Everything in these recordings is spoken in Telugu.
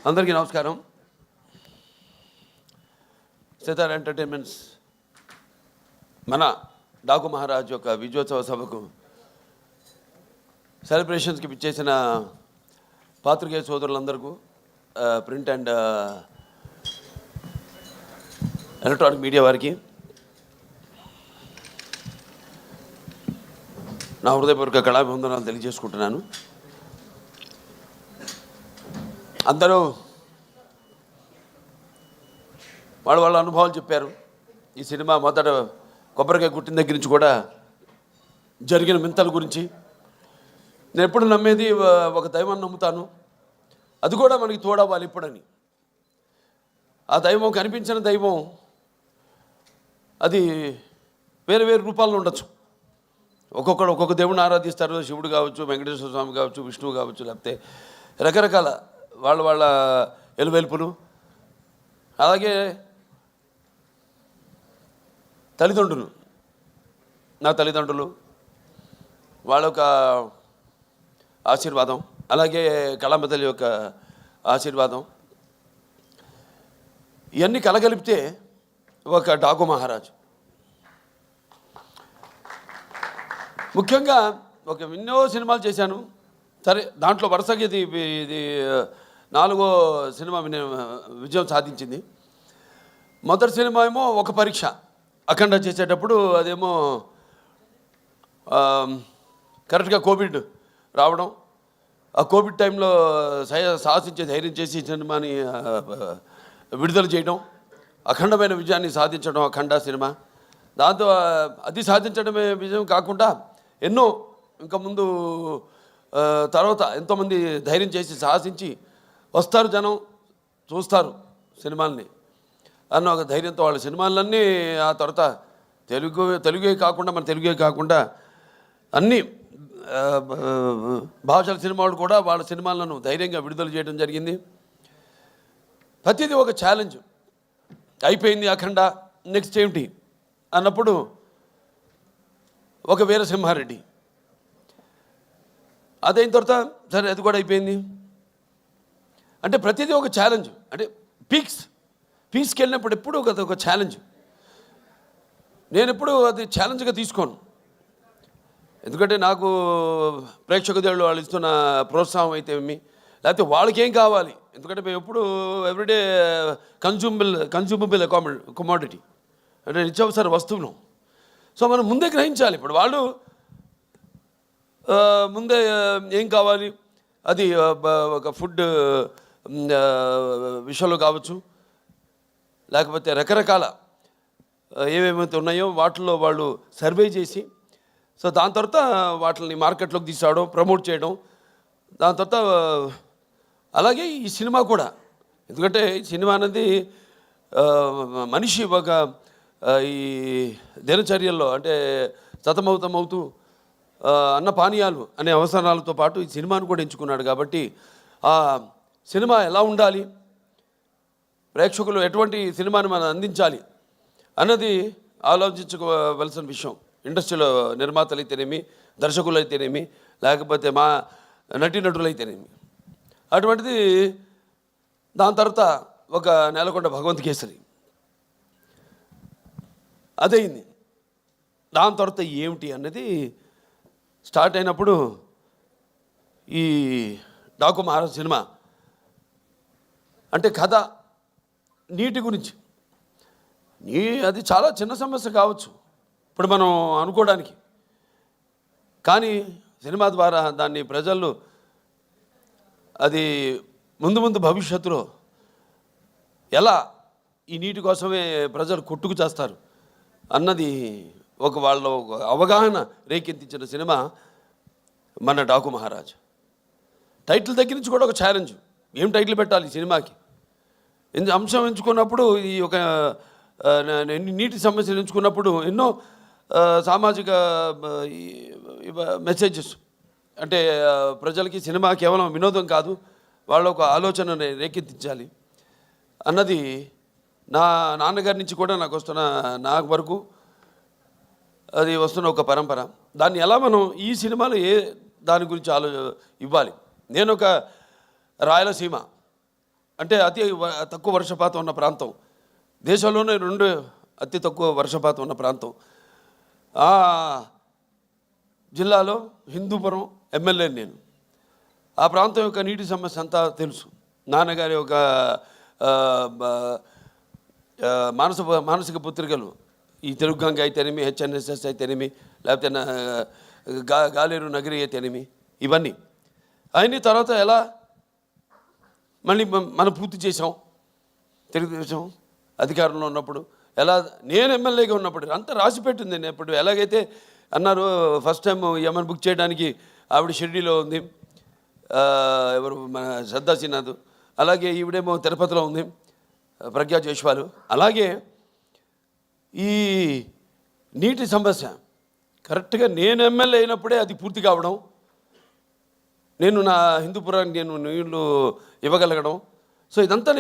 అందరికీ నమస్కారం. సితార్ ఎంటర్టైన్మెంట్స్ మన డాకు మహారాజ్ యొక్క విజయోత్సవ సభకు సెలబ్రేషన్స్కి పిచ్చేసిన పాత్రికేయ సోదరులందరికీ, ప్రింట్ అండ్ ఎలక్ట్రానిక్ మీడియా వారికి నా హృదయపూర్వక కళాభివందనాలు తెలియజేసుకుంటున్నాను. అందరూ వాళ్ళ అనుభవాలు చెప్పారు. ఈ సినిమా మొదట కొబ్బరికాయ కుట్టిన దగ్గర నుంచి కూడా జరిగిన వింతల గురించి. నేను ఎప్పుడు నమ్మేది ఒక దైవాన్ని నమ్ముతాను, అది కూడా మనకి తోడవ్వాలి ఇప్పుడని. ఆ దైవం కనిపించిన దైవం అది వేరు వేరు రూపాల్లో ఉండొచ్చు. ఒక్కొక్కడు ఒక్కొక్క దేవుడిని ఆరాధిస్తారు. శివుడు కావచ్చు, వెంకటేశ్వర స్వామి కావచ్చు, విష్ణువు కావచ్చు, లేకపోతే రకరకాల వాళ్ళ ఎలువెలుపులు. అలాగే తల్లిదండ్రులు, నా తల్లిదండ్రులు వాళ్ళ యొక్క ఆశీర్వాదం, అలాగే కళాంబ తల్లి యొక్క ఆశీర్వాదం, ఇవన్నీ కలగలిపితే ఒక డాకు మహారాజ్. ముఖ్యంగా ఎన్నో సినిమాలు చేశాను. సరే, దాంట్లో వరుసగా ఇది 4వ సినిమా విజయం సాధించింది. మొదటి సినిమా ఏమో ఒక పరీక్ష అఖండ చేసేటప్పుడు, అదేమో కరెక్ట్గా కోవిడ్ రావడం. ఆ కోవిడ్ టైంలో సాహసించే ధైర్యం చేసి సినిమాని విడుదల చేయడం, అఖండమైన విజయాన్ని సాధించడం అఖండ సినిమా. దాంతో అది సాధించడమే విజయం కాకుండా ఎన్నో ఇంకా ముందు తర్వాత ఎంతోమంది ధైర్యం చేసి సాహసించి వస్తారు, జనం చూస్తారు సినిమాల్ని అన్న ఒక ధైర్యంతో వాళ్ళ సినిమాలన్నీ ఆ తర్వాత తెలుగే కాకుండా అన్ని భాషల సినిమాలు కూడా వాళ్ళ సినిమాలను ధైర్యంగా విడుదల చేయడం జరిగింది. ప్రతిదీ ఒక ఛాలెంజ్. అయిపోయింది అఖండ, నెక్స్ట్ ఏమిటి అన్నప్పుడు ఒక వీరసింహారెడ్డి. అదైన తర్వాత సరే అది కూడా అయిపోయింది. అంటే ప్రతిదీ ఒక ఛాలెంజ్. అంటే పీక్స్కి వెళ్ళినప్పుడు ఎప్పుడు ఒక ఛాలెంజ్. నేను ఎప్పుడు అది ఛాలెంజ్గా తీసుకోను. ఎందుకంటే నాకు ప్రేక్షక దేవుళ్ళు వాళ్ళు ఇస్తున్న ప్రోత్సాహం అయితే లేకపోతే వాళ్ళకి ఏం కావాలి. ఎందుకంటే మేము ఎప్పుడు ఎవ్రీడే కన్జ్యూమబుల్ కమోడిటీ, అంటే నిత్యావసర వస్తువును. సో మనం ముందే గ్రహించాలి. ఇప్పుడు వాళ్ళు ముందే ఏం కావాలి, అది ఒక ఫుడ్ విషయంలో కావచ్చు, లేకపోతే రకరకాల ఏమేమైతే ఉన్నాయో వాటిల్లో వాళ్ళు సర్వే చేసి, సో దాని తర్వాత వాటిని మార్కెట్లోకి తీసుకురావడం, ప్రమోట్ చేయడం. దాని తర్వాత అలాగే ఈ సినిమా కూడా, ఎందుకంటే ఈ సినిమా అనేది మనిషి ఒక ఈ దినచర్యల్లో అంటే సతమవుతూ అన్న పానీయాలు అనే అవసరాలతో పాటు ఈ సినిమాను కూడా ఎంచుకున్నాడు. కాబట్టి ఆ సినిమా ఎలా ఉండాలి, ప్రేక్షకులు ఎటువంటి సినిమాని మనం అందించాలి అన్నది ఆలోచించుకోవలసిన విషయం. ఇండస్ట్రీలో నిర్మాతలు అయితేనేమి, దర్శకులు అయితేనేమి, లేకపోతే మా నటీనటులు అయితేనేమి. అటువంటిది దాని తర్వాత ఒక నేలకొండ భగవంత్ కేసరి అదయింది. దాని తర్వాత ఏమిటి అన్నది స్టార్ట్ అయినప్పుడు ఈ డాకు మహారాజ్ సినిమా అంటే కథ నీటి గురించి. అది చాలా చిన్న సమస్య కావచ్చు ఇప్పుడు మనం అనుకోవడానికి, కానీ సినిమా ద్వారా దాన్ని ప్రజలు అది ముందు భవిష్యత్తులో ఎలా ఈ నీటి కోసమే ప్రజలు కొట్టుకు చేస్తారు అన్నది వాళ్ళ అవగాహన రేకెత్తించిన సినిమా మన డాకు మహారాజ్. టైటిల్ దగ్గర నుంచి కూడా ఒక ఛాలెంజ్. ఏం టైటిల్ పెట్టాలి ఈ సినిమాకి అంశం ఎంచుకున్నప్పుడు, ఈ ఒక నీటి సమస్యలు ఎంచుకున్నప్పుడు ఎన్నో సామాజిక మెసేజెస్, అంటే ప్రజలకి సినిమా కేవలం వినోదం కాదు, వాళ్ళ ఒక ఆలోచన రేకెత్తించాలి అన్నది నా నాన్నగారి నుంచి కూడా నాకు వరకు అది వస్తున్న ఒక పరంపర. దాన్ని ఎలా మనం ఈ సినిమాలో దాని గురించి ఇవ్వాలి. నేను ఒక రాయలసీమ అంటే తక్కువ వర్షపాతం ఉన్న ప్రాంతం, దేశంలోనే 2 అతి తక్కువ వర్షపాతం ఉన్న ప్రాంతం. ఆ జిల్లాలో హిందూపురం ఎమ్మెల్యే నేను. ఆ ప్రాంతం యొక్క నీటి సమస్య అంతా తెలుసు. నాన్నగారి ఒక మానసిక పుత్రికలు, ఈ తెలుగు గంగ అయితేనేమి, హెచ్ఎన్ఎస్ఎస్ అయితేనేమి, లేకపోతే గాలేరు నగరి అయితేనేమి, ఇవన్నీ అయిన తర్వాత ఎలా మళ్ళీ మనం పూర్తి చేసాం. తెలుగుదేశం అధికారంలో ఉన్నప్పుడు ఎలా, నేను ఎమ్మెల్యేగా ఉన్నప్పుడు అంతా రాసిపెట్టింది. నేను ఎప్పుడు ఎలాగైతే అన్నారు ఫస్ట్ టైం ఏమైనా బుక్ చేయడానికి ఆవిడ షిరిడీలో ఉంది, ఎవరు మన శ్రద్ధా శ్రీనాథ్, అలాగే ఈవిడేమో తిరుపతిలో ఉంది ప్రజ్ఞా జైస్వాల్. అలాగే ఈ నీటి సమస్య కరెక్ట్గా నేను ఎమ్మెల్యే అయినప్పుడే అది పూర్తి కావడం, నేను నా హిందూపురానికి నేను నీళ్లు ఇవ్వగలగడం. సో ఇదంతా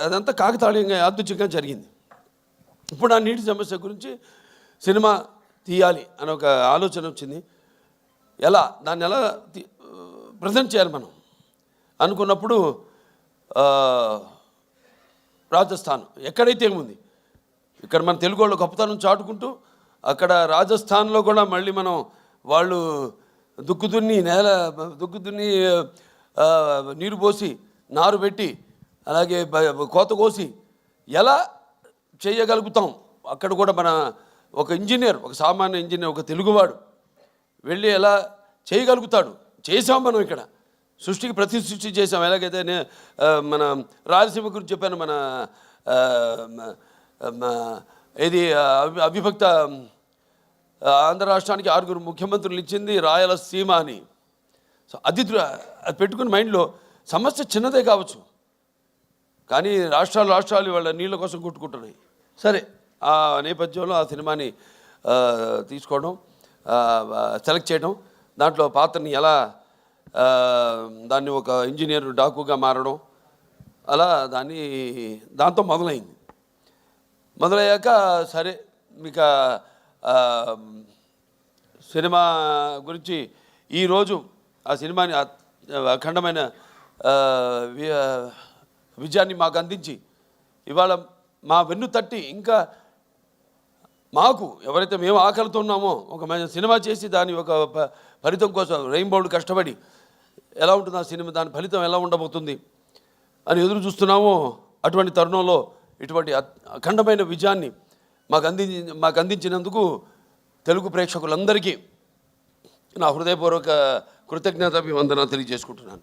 అదంతా కాకతాళీయంగా యాదృచ్ఛికంగా జరిగింది. ఇప్పుడు ఆ నీటి సమస్య గురించి సినిమా తీయాలి అని ఒక ఆలోచన వచ్చింది. దాన్ని ఎలా ప్రజెంట్ చేయాలి మనం అనుకున్నప్పుడు రాజస్థాన్ ఎక్కడైతే ఏముంది, ఇక్కడ మన తెలుగు వాళ్ళు గొప్పతనం చాటుకుంటూ అక్కడ రాజస్థాన్లో కూడా మళ్ళీ మనం వాళ్ళు దుక్కు దున్ని నీరు పోసి నారు పెట్టి అలాగే కోత కోసి ఎలా చేయగలుగుతాం, అక్కడ కూడా మన ఒక ఇంజనీర్, ఒక సామాన్య ఇంజనీర్, ఒక తెలుగువాడు వెళ్ళి ఎలా చేయగలుగుతాడు. చేసాం మనం ఇక్కడ సృష్టికి సృష్టి చేసాం. ఎలాగైతే మన రాయలసీమ గురించి చెప్పాను, మన ఇది అవిభక్త ఆంధ్ర రాష్ట్రానికి 6 ముఖ్యమంత్రులు ఇచ్చింది రాయలసీమ అని. సో అది పెట్టుకుని మైండ్లో సమస్య చిన్నదే కావచ్చు, కానీ రాష్ట్రాలు వాళ్ళ నీళ్ళ కోసం కొట్టుకుంటున్నాయి. సరే, ఆ నేపథ్యంలో ఆ సినిమాని తీసుకోవడం, సెలెక్ట్ చేయడం, దాంట్లో పాత్రని ఎలా దాన్ని ఒక ఇంజనీర్ డాకుగా మారడం, అలా దాంతో మొదలయ్యాక సరే మీకు సినిమా గురించి ఈరోజు ఆ సినిమాని అఖండమైన విజయాన్ని మాకు అందించి ఇవాళ మా వెన్ను తట్టి ఇంకా మాకు ఎవరైతే మేము ఆకలితో ఉన్నామో ఒక సినిమా చేసి దాని ఒక ఫలితం కోసం రెయిన్బోర్డ్ కష్టపడి ఎలా ఉంటుంది ఆ సినిమా, దాని ఫలితం ఎలా ఉండబోతుంది అని ఎదురు చూస్తున్నామో, అటువంటి తరుణంలో ఇటువంటి అఖండమైన విజయాన్ని మాకు అందించినందుకు తెలుగు ప్రేక్షకులందరికీ నా హృదయపూర్వక కృతజ్ఞతాభివందనాలు తెలియజేసుకుంటున్నాను.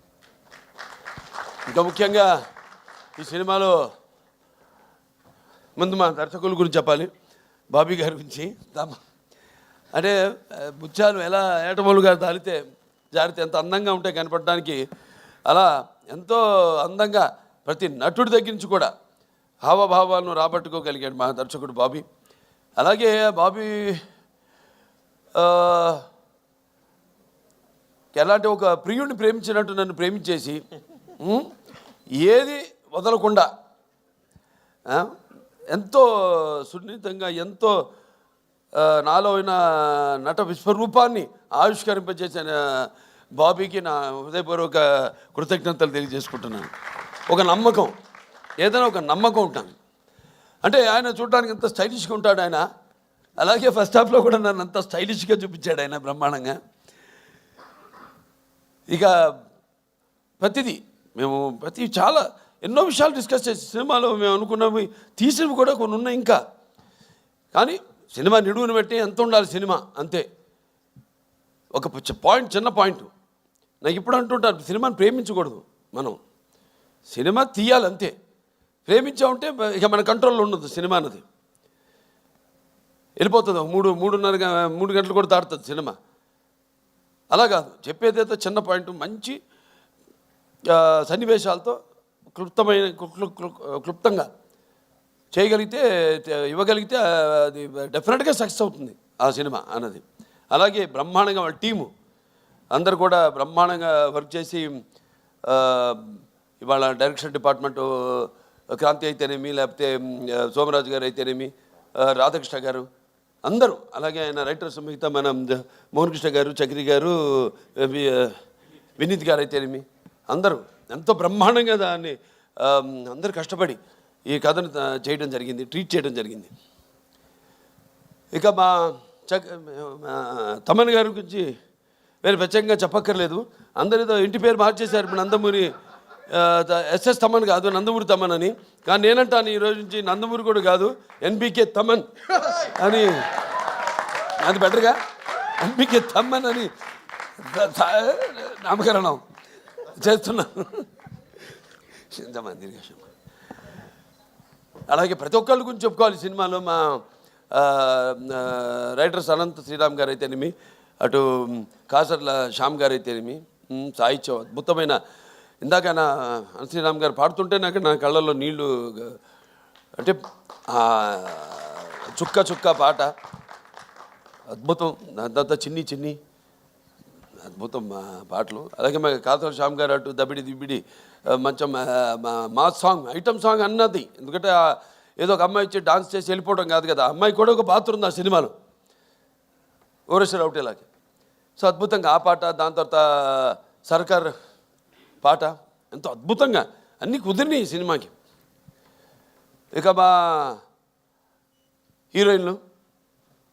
ఇంకా ముఖ్యంగా ఈ సినిమాలో ముందు మా దర్శకుల గురించి చెప్పాలి. బాబీ గారి గురించి అంటే ముత్యాలు ఎలా ఏటమూలుగా జారితే ఎంత అందంగా ఉంటాయి కనపడడానికి, అలా ఎంతో అందంగా ప్రతి నటుడి దగ్గర నుంచి కూడా హావభావాలను రాబట్టుకోగలిగాడు మా దర్శకుడు బాబీ. అలాగే బాబీ ఎలాంటి ఒక ప్రియుడిని ప్రేమించినట్టు నన్ను ప్రేమించేసి ఏది వదలకుండా ఎంతో సున్నితంగా ఎంతో నాలో అయిన నట విశ్వరూపాన్ని ఆవిష్కరింపజేసిన బాబీకి నా హృదయపూర్వక కృతజ్ఞతలు తెలియజేసుకుంటున్నాను. ఒక నమ్మకం, ఏదైనా ఒక నమ్మకం ఉంటాను. అంటే ఆయన చూడడానికి ఎంత స్టైలిష్గా ఉంటాడు ఆయన, అలాగే ఫస్ట్ హాఫ్లో కూడా నన్ను అంత స్టైలిష్గా చూపించాడు ఆయన బ్రహ్మాండంగా. ఇక ప్రతి చాలా ఎన్నో విషయాలు డిస్కస్ చేసి సినిమాలో మేము అనుకున్నవి తీసినవి కూడా కొన్ని ఉన్నాయి ఇంకా. కానీ సినిమా నిడువుని బట్టి ఎంత ఉండాలి సినిమా, అంతే. ఒక చిన్న పాయింట్ నాకు ఇప్పుడు అంటుంటారు, సినిమాని ప్రేమించకూడదు మనం, సినిమా తీయాలి అంతే. ప్రేమించామంటే ఇక మన కంట్రోల్లో ఉండదు సినిమా అన్నది, వెళ్ళిపోతుంది. 3 గంటలు కూడా దాటుతుంది సినిమా. అలా కాదు, చెప్పేదైతే చిన్న పాయింట్ మంచి సన్నివేశాలతో క్లుప్తంగా చేయగలిగితే ఇవ్వగలిగితే అది డెఫినెట్గా సక్సెస్ అవుతుంది ఆ సినిమా అన్నది. అలాగే బ్రహ్మాండంగా వాళ్ళ టీము అందరు కూడా బ్రహ్మాండంగా వర్క్ చేసి ఇవాళ డైరెక్షన్ డిపార్ట్మెంటు క్రాంతి అయితేనేమి, లేకపోతే సోమరాజు గారు అయితేనేమి, రాధాకృష్ణ గారు అందరూ, అలాగే ఆయన రైటర్స్ మిగతా మన మోహన్ కృష్ణ గారు, చక్రి గారు, వినీత్ గారు అయితేనేమి అందరూ ఎంతో బ్రహ్మాండంగా దాన్ని అందరూ కష్టపడి ఈ కథను చేయడం జరిగింది, ట్రీట్ చేయడం జరిగింది. ఇక మా తమన్ గారి గురించి వేరే ప్రత్యేకంగా చెప్పక్కర్లేదు. అందరితో ఇంటి పేరు మార్చేశారు. ఇప్పుడు నందమూరి ఎస్ఎస్ తమన్ కాదు, నందమూరి తమన్ అని. కానీ నేనంటాను ఈరోజు నుంచి నందమూరి కూడా కాదు, ఎన్బికే తమన్ అని. అది బెటర్గా ఎన్బికే తమన్ అని నామకరణం చేస్తున్నాను. అలాగే ప్రతి ఒక్కళ్ళ గురించి చెప్పుకోవాలి సినిమాలో. మా రైటర్స్ అనంత శ్రీరామ్ గారు అయితేనేమి, అటు కాసర్ల శ్యామ్ గారు అయితేనేమి, సాహిత్యం అద్భుతమైన. ఇందాక అనంత శ్రీరామ్ గారు పాడుతుంటే నా కళ్ళల్లో నీళ్లు, అంటే చుక్క చుక్క పాట అద్భుతం. దాంతో చిన్ని చిన్ని అద్భుతం పాటలు. అలాగే మా కాసర్ల శ్యామ్ గారు అటు దబిడి దిబిడి మంచం మాస్ సాంగ్, ఐటమ్ సాంగ్ అన్నది. ఎందుకంటే ఏదో ఒక అమ్మాయి వచ్చి డాన్స్ చేసి వెళ్ళిపోవడం కాదు కదా, అమ్మాయి కూడా ఒక పాత్ర ఉంది ఆ సినిమాలో, ఓరేశ్వర ఒకటేలాగే. సో అద్భుతంగా ఆ పాట, దాని తర్వాత సర్కార్ పాట ఎంతో అద్భుతంగా అన్నీ కుదిరినాయి ఈ సినిమాకి. ఇక మా హీరోయిన్లు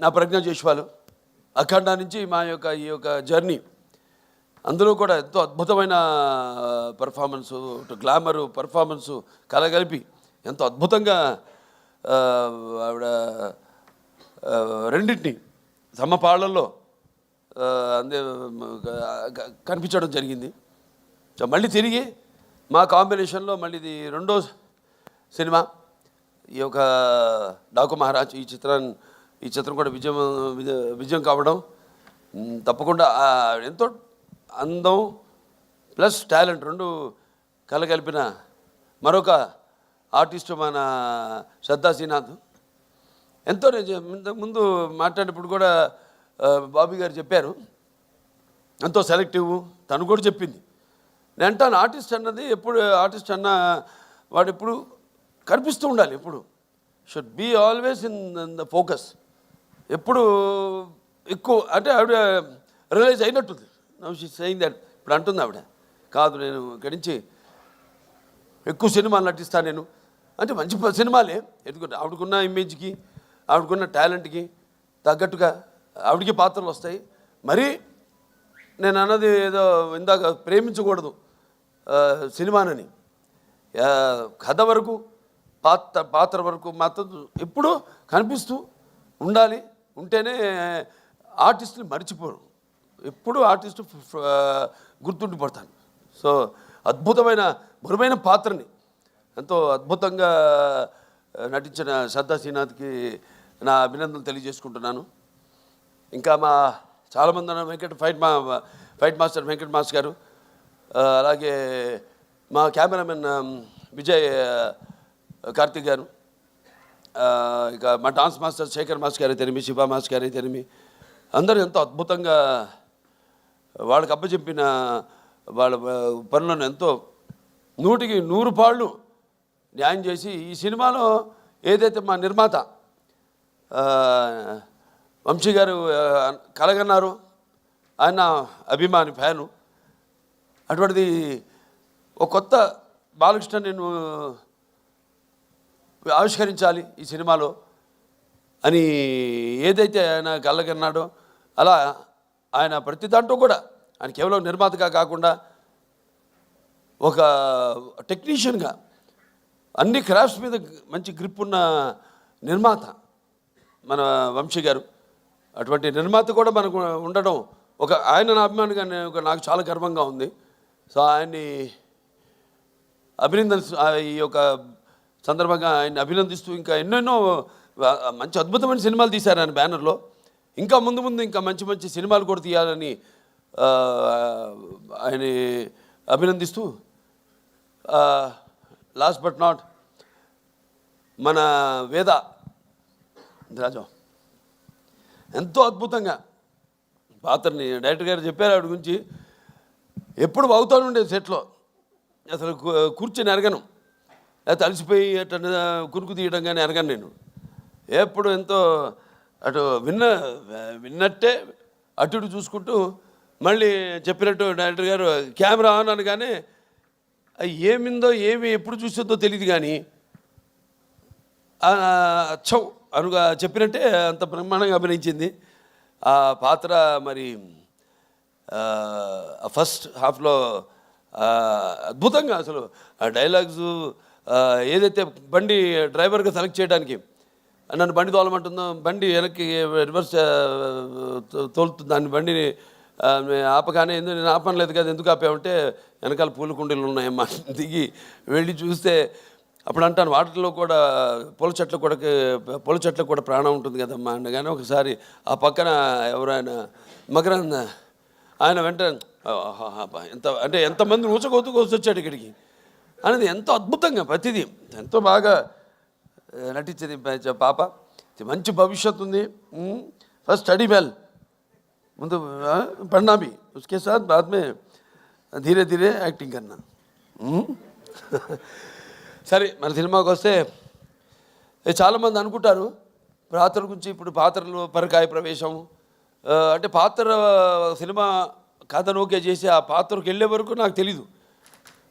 నా ప్రజ్ఞ జైస్వాల్, అఖండ నుంచి ఈ యొక్క జర్నీ, అందులో కూడా ఎంతో అద్భుతమైన పర్ఫార్మెన్సు, గ్లామరు పర్ఫార్మెన్సు కలగలిపి ఎంతో అద్భుతంగా ఆవిడ రెండింటిని సమపాళ్లలో అందే కనిపించడం జరిగింది. సో మళ్ళీ తిరిగి మా కాంబినేషన్లో మళ్ళీ ఇది రెండో సినిమా ఈ యొక్క డాకు మహారాజ్. ఈ చిత్రం కూడా విజయం కావడం తప్పకుండా ఎంతో అందం ప్లస్ టాలెంట్ రెండు కలగలిపిన మరొక ఆర్టిస్టు మన శ్రద్ధా శ్రీనాథ్. ఎంతో నేను ముందు మాట్లాడినప్పుడు కూడా బాబీ గారు చెప్పారు, ఎంతో సెలెక్టివ్. తను కూడా చెప్పింది. నేను అంటాను, ఆర్టిస్ట్ అన్నది ఎప్పుడు, ఆర్టిస్ట్ అన్న వాడు ఎప్పుడు కనిపిస్తూ ఉండాలి, ఎప్పుడు should be always in the focus. ఎప్పుడు ఎక్కువ అంటే ఆవిడ రియలైజ్ అయినట్టుంది. Now she saying that. ఇప్పుడు అంటుంది ఆవిడ, కాదు నేను ఇక్కడి నుంచి ఎక్కువ సినిమాలు నటిస్తాను నేను అంటే. మంచి సినిమాలే, ఎందుకంటే ఆవిడకున్న ఇమేజ్కి, ఆవిడకున్న టాలెంట్కి తగ్గట్టుగా ఆవిడకి పాత్రలు వస్తాయి. మరి నేను అన్నది ఏదో ఇందాక ప్రేమించకూడదు సినిమానని, కథ వరకు పాత్ర వరకు మాత్రం ఎప్పుడూ కనిపిస్తూ ఉండాలి. ఉంటేనే ఆర్టిస్టుని మర్చిపోరు, ఎప్పుడూ ఆర్టిస్టు గుర్తుండిపోతాను. సో అద్భుతమైన బరువైన పాత్రని ఎంతో అద్భుతంగా నటించిన శ్రద్ధా శ్రీనాథ్కి నా అభినందనలు తెలియజేసుకుంటున్నాను. ఇంకా మా చాలామంది ఫైట్ మాస్టర్ వెంకట్ మాస్టర్ గారు, అలాగే మా కెమెరామెన్ విజయ్ కార్తిక్ గారు, ఇక మా డాన్స్ మాస్టర్ శేఖర్ మాస్టర్ గారు అయితేనేమి, శివ మాస్టర్ గారు అయితేనేమి, అందరూ ఎంతో అద్భుతంగా వాళ్ళకి అప్పచెప్పిన వాళ్ళ పనులను ఎంతో 100కి 100 పాళ్ళు న్యాయం చేసి ఈ సినిమాలో ఏదైతే మా నిర్మాత వంశీ గారు కలగన్నారు, ఆయన అభిమాని ఫ్యాను, అటువంటిది ఒక కొత్త బాలకృష్ణ నేను ఆవిష్కరించాలి ఈ సినిమాలో అని ఏదైతే ఆయన కలగన్నాడో, అలా ఆయన ప్రతి దాంట్లో కూడా ఆయన కేవలం నిర్మాతగా కాకుండా ఒక టెక్నీషియన్గా అన్ని క్రాఫ్ట్స్ మీద మంచి గ్రిప్ ఉన్న నిర్మాత మన వంశీ గారు. అటువంటి నిర్మాత కూడా మనకు ఉండడం ఒక ఆయన నా అభిమానిగా నాకు చాలా గర్వంగా ఉంది. సో ఆయన్ని ఈ యొక్క సందర్భంగా ఆయన్ని అభినందిస్తూ ఇంకా ఎన్నెన్నో మంచి అద్భుతమైన సినిమాలు తీశారు ఆయన బ్యానర్లో. ఇంకా ముందు ఇంకా మంచి మంచి సినిమాలు కూడా తీయాలని ఆయన అభినందిస్తూ, లాస్ట్ బట్ నాట్ మన వేద రాజు ఎంతో అద్భుతంగా పాత్రని డైరెక్టర్ గారు చెప్పారు. ఆవిడ గురించి ఎప్పుడు అవుతాను ఉండేది సెట్లో, అసలు కూర్చొని ఎరగను, లేకపోతే అలసిపోయి అట్లా కురుకు తీయడం కానీ ఎరగను నేను. ఎప్పుడు ఎంతో అటు విన్నట్టే అటు చూసుకుంటూ మళ్ళీ చెప్పినట్టు డైరెక్టర్ గారు కెమెరా ఆన్ అనగానే ఏమిందో ఏమి ఎప్పుడు చూస్తుందో తెలియదు కానీ అచ్చం అనుగా చెప్పినట్టే అంత బ్రహ్మాండంగా అభినయించింది ఆ పాత్ర. మరి ఫస్ట్ హాఫ్లో అద్భుతంగా అసలు ఆ డైలాగ్స్ ఏదైతే బండి డ్రైవర్గా సెలెక్ట్ చేయడానికి నన్ను బండి తోలమంటుందో బండి వెనక్కి రివర్స్ తోలుతుంది దాన్ని బండిని ఆపగానే ఎందుకు నేను ఆపనలేదు కదా ఎందుకు ఆపామంటే వెనకాల పూల కుండీలు ఉన్నాయమ్మా దిగి వెళ్ళి చూస్తే అప్పుడు అంటాను వాటిలో కూడా పూల చెట్లకు కూడా ప్రాణం ఉంటుంది కదమ్మా అనగానే ఒకసారి ఆ పక్కన ఎవరైనా మకరంద ఆయన వెంటనే ఎంత అంటే ఎంతమంది వచ్చాడు ఇక్కడికి అనేది ఎంతో అద్భుతంగా ప్రతిదీ ఎంతో బాగా నటించేది పాప. మంచి భవిష్యత్తు ఉంది. ఫస్ట్ స్టడీ వెల్ ముందు पढ़ना भी उसके साथ बाद में धीरे धीरे యాక్టింగ్ करना. సరే మన సినిమాకి వస్తే చాలామంది అనుకుంటారు పాత్రల గురించి. ఇప్పుడు పాత్రలు పరకాయ ప్రవేశం అంటే పాత్ర సినిమా కథను ఓకే చేసి ఆ పాత్రకు వెళ్ళే వరకు నాకు తెలీదు.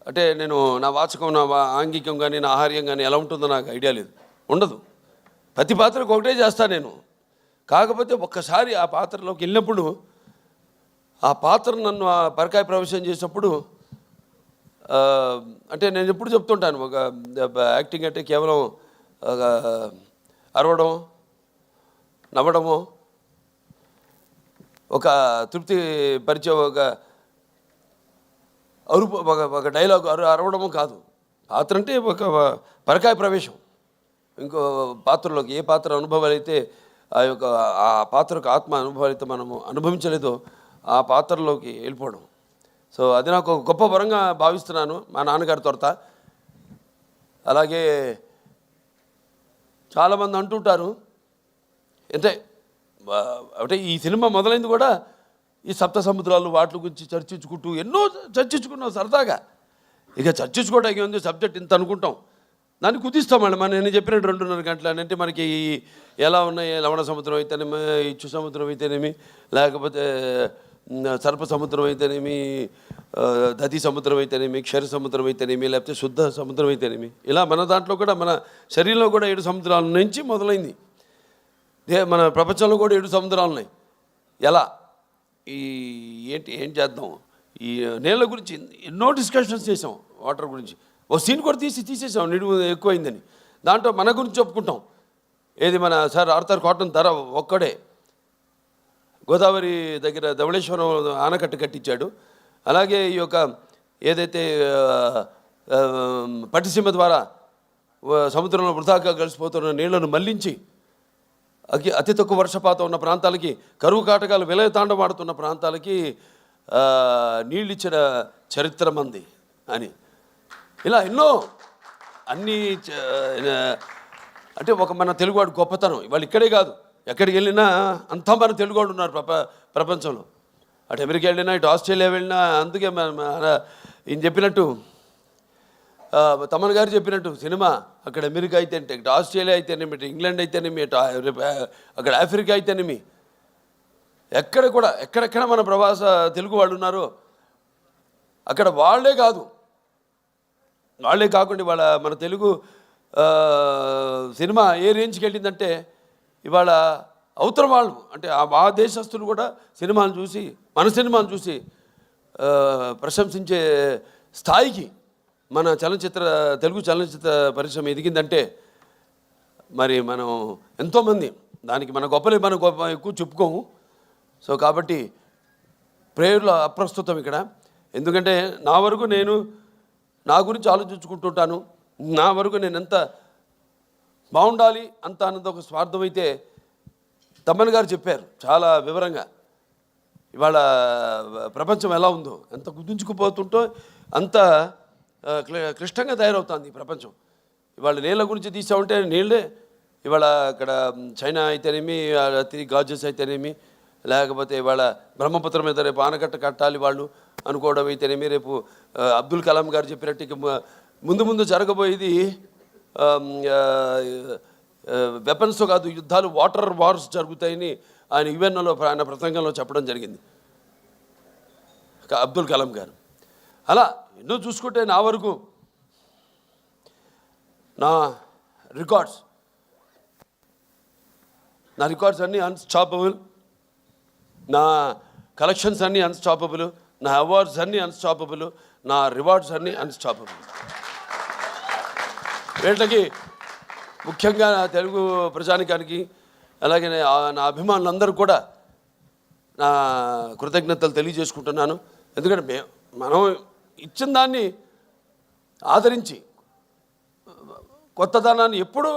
అంటే నేను నా వాచకం నా ఆంగికం కానీ నా ఆహార్యం కానీ ఎలా ఉంటుందో నాకు ఐడియా లేదు, ఉండదు. ప్రతి పాత్రకు ఒకటే చేస్తాను నేను. కాకపోతే ఒక్కసారి ఆ పాత్రలోకి వెళ్ళినప్పుడు ఆ పాత్ర నన్ను ఆ పరకాయ ప్రవేశం చేసినప్పుడు అంటే నేను ఎప్పుడు చెప్తుంటాను ఒక యాక్టింగ్ అంటే కేవలం ఒక అరవడం నవ్వడము ఒక తృప్తి పరిచే ఒక అరుపు ఒక డైలాగ్ అరవడము కాదు. పాత్ర అంటే ఒక పరకాయ ప్రవేశం ఇంకో పాత్రలోకి. ఏ పాత్ర అనుభవాలు అయితే ఆ యొక్క ఆ పాత్రకు ఆత్మ అనుభవాలు అయితే మనము అనుభవించలేదో ఆ పాత్రలోకి వెళ్ళిపోవడం. సో అది నాకు ఒక గొప్ప వరంగా భావిస్తున్నాను మా నాన్నగారి తొరత. అలాగే చాలామంది అంటుంటారు అంటే ఈ సినిమా మొదలైంది కూడా ఈ సప్త సముద్రాలు వాటి గురించి చర్చించుకుంటూ ఎన్నో చర్చించుకున్నాం సరదాగా. ఇక చర్చించుకోవడానికి ఉంది సబ్జెక్ట్ ఇంత అనుకుంటాం, దాన్ని కుదిస్తాం మళ్ళీ. నేను చెప్పినట్టు 2.5 గంటలు అంటే మనకి ఎలా ఉన్నాయి లవణ సముద్రం అయితేనేమి, ఇచ్చు సముద్రం అయితేనేమి, లేకపోతే సర్ప సముద్రం అయితేనేమి, దతి సముద్రం అయితేనేమి, క్షర సముద్రం అయితేనేమి, లేకపోతే శుద్ధ సముద్రం అయితేనేమి, ఇలా మన దాంట్లో కూడా మన శరీరంలో కూడా 7 సముద్రాల నుంచి మొదలైంది. మన ప్రపంచంలో కూడా 7 సముద్రాలు ఉన్నాయి. ఎలా ఏం చేద్దాం ఈ నీళ్ళ గురించి ఎన్నో డిస్కషన్స్ చేసాం. వాటర్ గురించి ఓ సీన్ కూడా తీసేసాం నిడువు ఎక్కువైందని. దాంట్లో మన గురించి చెప్పుకుంటాం. ఏది మన సార్ ఆర్థర్ కాటన్ ధర ఒక్కడే గోదావరి దగ్గర ధవళేశ్వరం ఆనకట్ట కట్టించాడు. అలాగే ఈ యొక్క ఏదైతే పట్టిసీమ ద్వారా సముద్రంలో వృధాగా కలిసిపోతున్న నీళ్లను మళ్లించి అతి తక్కువ వర్షపాతం ఉన్న ప్రాంతాలకి, కరువు కాటకాలు విలయతాండవాడుతున్న ప్రాంతాలకి నీళ్ళు ఇచ్చిన చరిత్ర మంది అని ఇలా ఎన్నో అన్నీ అంటే ఒక మన తెలుగువాడు గొప్పతనం. ఇవాళ ఇక్కడే కాదు ఎక్కడికి వెళ్ళినా అంతా మన తెలుగువాడు ఉన్నారు ప్రపంచంలో. అటు అమెరికా వెళ్ళినా ఇటు ఆస్ట్రేలియా వెళ్ళినా. అందుకే ఈయన చెప్పినట్టు తమన్ గారు చెప్పినట్టు సినిమా అక్కడ అమెరికా అయితేనేమి, ఇటు ఆస్ట్రేలియా అయితేనేమి, ఇటు ఇంగ్లాండ్ అయితేనేమి, ఇటు అక్కడ ఆఫ్రికా అయితేనేమి, ఎక్కడెక్కడ మన ప్రవాస తెలుగు వాళ్ళు ఉన్నారో అక్కడ వాళ్ళే కాకుండా ఇవాళ మన తెలుగు సినిమా ఏ రేంజ్కి వెళ్ళిందంటే ఇవాళ అవతల వాళ్ళు అంటే ఆ దేశస్తులు కూడా సినిమాను చూసి మన సినిమాను చూసి ప్రశంసించే స్థాయికి మన తెలుగు చలనచిత్ర పరిశ్రమ ఎదిగిందంటే మరి మనం ఎంతోమంది దానికి మన ఎక్కువ చెప్పుకోము. సో కాబట్టి ప్రేయర్లో అప్రస్తుతం ఇక్కడ. ఎందుకంటే నా వరకు నేను నా గురించి ఆలోచించుకుంటుంటాను. నా వరకు నేను ఎంత బాగుండాలి అంత అన్నది ఒక స్వార్థం అయితే తమ్మన్ గారు చెప్పారు చాలా వివరంగా. ఇవాళ ప్రపంచం ఎలా ఉందో, ఎంత గుర్తుంచుకుపోతుంటో అంత క్లిష్టంగా తయారవుతుంది ఈ ప్రపంచం. ఇవాళ నీళ్ళ గురించి తీసామంటే నీళ్ళే ఇవాళ అక్కడ చైనా అయితేనేమి, గాజెస్ అయితేనేమి, లేకపోతే ఇవాళ బ్రహ్మపుత్రం మీద రేపు ఆనకట్ట కట్టాలి వాళ్ళు అనుకోవడం అయితేనేమి, రేపు అబ్దుల్ కలాం గారు చెప్పినట్టు ముందు జరగబోయేది వెపన్స్తో కాదు యుద్ధాలు, వాటర్ వార్స్ జరుగుతాయని ఆయన యుఎన్ఓలో ఆయన ప్రసంగంలో చెప్పడం జరిగింది అబ్దుల్ కలాం గారు. అలా ఎన్నో చూసుకుంటే నా వరకు నా రికార్డ్స్ అన్నీ అన్స్టాపబుల్, నా కలెక్షన్స్ అన్నీ అన్స్టాపబుల్, నా అవార్డ్స్ అన్నీ అన్స్టాపబుల్, నా రివార్డ్స్ అన్నీ అన్స్టాపబుల్. వీళ్ళకి ముఖ్యంగా నా తెలుగు ప్రజానికానికి అలాగే నా అభిమానులందరూ కూడా నా కృతజ్ఞతలు తెలియజేసుకుంటున్నాను. ఎందుకంటే మనం ఇచ్చిన దాన్ని ఆదరించి కొత్తదనాన్ని ఎప్పుడూ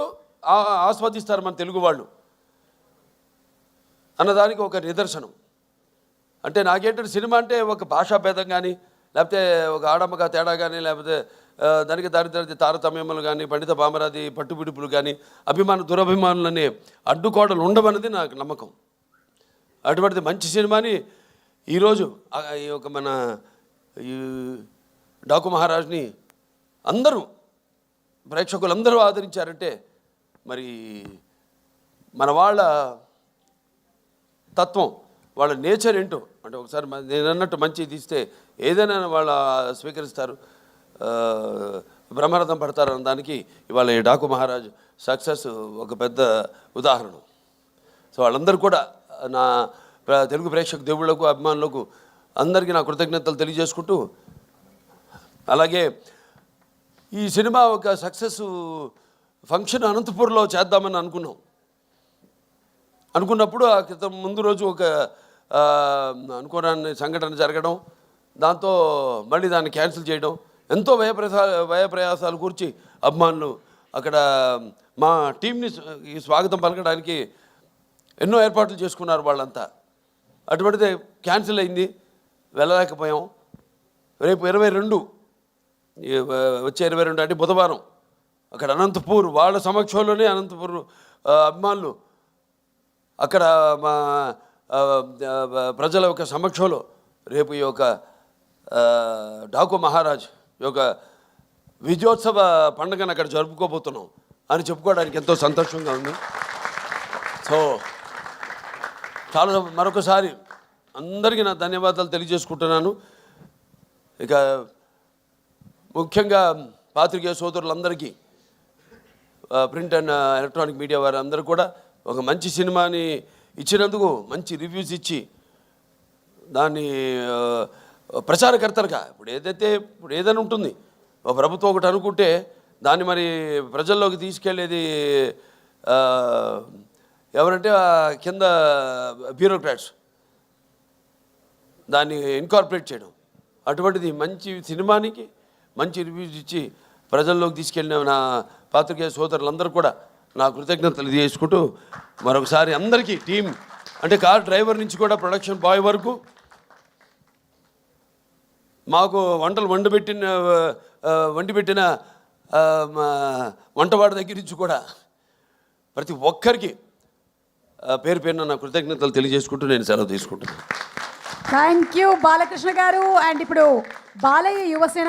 ఆస్వాదిస్తారు మన తెలుగు వాళ్ళు అన్నదానికి ఒక నిదర్శనం. అంటే నాకేంటంటే సినిమా అంటే ఒక భాషా భేదం కానీ, లేకపోతే ఒక ఆడమ్మగా తేడా కానీ, లేకపోతే దానికి దారిద్రది తారతమ్యములు కానీ, పండిత పామరాది పట్టుబిడుపులు కానీ, దురభిమానులనే అడ్డుకోవడాలు ఉండవన్నది నాకు నమ్మకం. అటువంటిది మంచి సినిమాని ఈరోజు ఈ యొక్క మన ఈ డాకు మహారాజ్ని అందరూ ప్రేక్షకులందరూ ఆదరించారంటే మరి మన వాళ్ళ తత్వం, వాళ్ళ నేచర్ ఏంటో అంటే ఒకసారి నేను అన్నట్టు మంచి తీస్తే ఏదైనా వాళ్ళ స్వీకరిస్తారు, బ్రహ్మరథం పడతారు అన్న దానికి ఇవాళ ఈ డాకు మహారాజ్ సక్సెస్ ఒక పెద్ద ఉదాహరణ. సో వాళ్ళందరూ కూడా నా తెలుగు ప్రేక్షక దేవుళ్లకు అభిమానులకు అందరికీ నా కృతజ్ఞతలు తెలియజేసుకుంటూ, అలాగే ఈ సినిమా ఒక సక్సెస్ ఫంక్షన్ అనంతపూర్లో చేద్దామని అనుకున్నప్పుడు ఆ క్రితం ముందు రోజు ఒక అనుకోని సంఘటన జరగడం, దాంతో మళ్ళీ దాన్ని క్యాన్సిల్ చేయడం, ఎంతో వ్యయప్రయాసాలు కూర్చి అభిమానులు అక్కడ మా టీంని స్వాగతం పలకడానికి ఎన్నో ఏర్పాట్లు చేసుకున్నారు వాళ్ళంతా. అటువంటిది క్యాన్సిల్ అయింది, వెళ్ళలేకపోయాం. రేపు 22 వచ్చే 22 అంటే బుధవారం అక్కడ అనంతపూర్ వాళ్ళ సమక్షంలోనే అనంతపూర్ అభిమానులు అక్కడ మా ప్రజల యొక్క సమక్షంలో రేపు ఈ యొక్క డాకు మహారాజ్ యొక్క విజయోత్సవ పండుగను అక్కడ జరుపుకోబోతున్నాం అని చెప్పుకోవడానికి ఎంతో సంతోషంగా ఉంది. సో చాలా మరొకసారి అందరికీ నా ధన్యవాదాలు తెలియజేసుకుంటున్నాను. ఇక ముఖ్యంగా పాత్రికేయ సోదరులందరికీ, ప్రింట్ అండ్ ఎలక్ట్రానిక్ మీడియా వారందరూ కూడా ఒక మంచి సినిమాని ఇచ్చినందుకు మంచి రివ్యూస్ ఇచ్చి దాన్ని ప్రచారకర్తలుగా ఇప్పుడు ఏదైనా ఉంటుంది, ఒక ప్రభుత్వం ఒకటి అనుకుంటే దాన్ని మరి ప్రజల్లోకి తీసుకెళ్ళేది ఎవరంటే కింద బ్యూరోక్రాట్స్, దాన్ని ఇన్కార్పొరేట్ చేయడం. అటువంటిది మంచి సినిమానికి మంచి రివ్యూస్ ఇచ్చి ప్రజల్లోకి తీసుకెళ్ళిన నా పాత్రికేయ సోదరులందరూ కూడా నా కృతజ్ఞతలు తెలియజేసుకుంటూ మరొకసారి అందరికీ టీం అంటే కార్ డ్రైవర్ నుంచి కూడా ప్రొడక్షన్ బాయ్ వరకు మాకు వంటలు వండి పెట్టిన వంటవాడి దగ్గర నుంచి కూడా ప్రతి ఒక్కరికి పేరు పేరున నా కృతజ్ఞతలు తెలియజేసుకుంటూ నేను సెలవు తీసుకుంటున్నాను. థ్యాంక్ యూ బాలకృష్ణ గారు. అండ్ ఇప్పుడు బాలయ్య యువసేన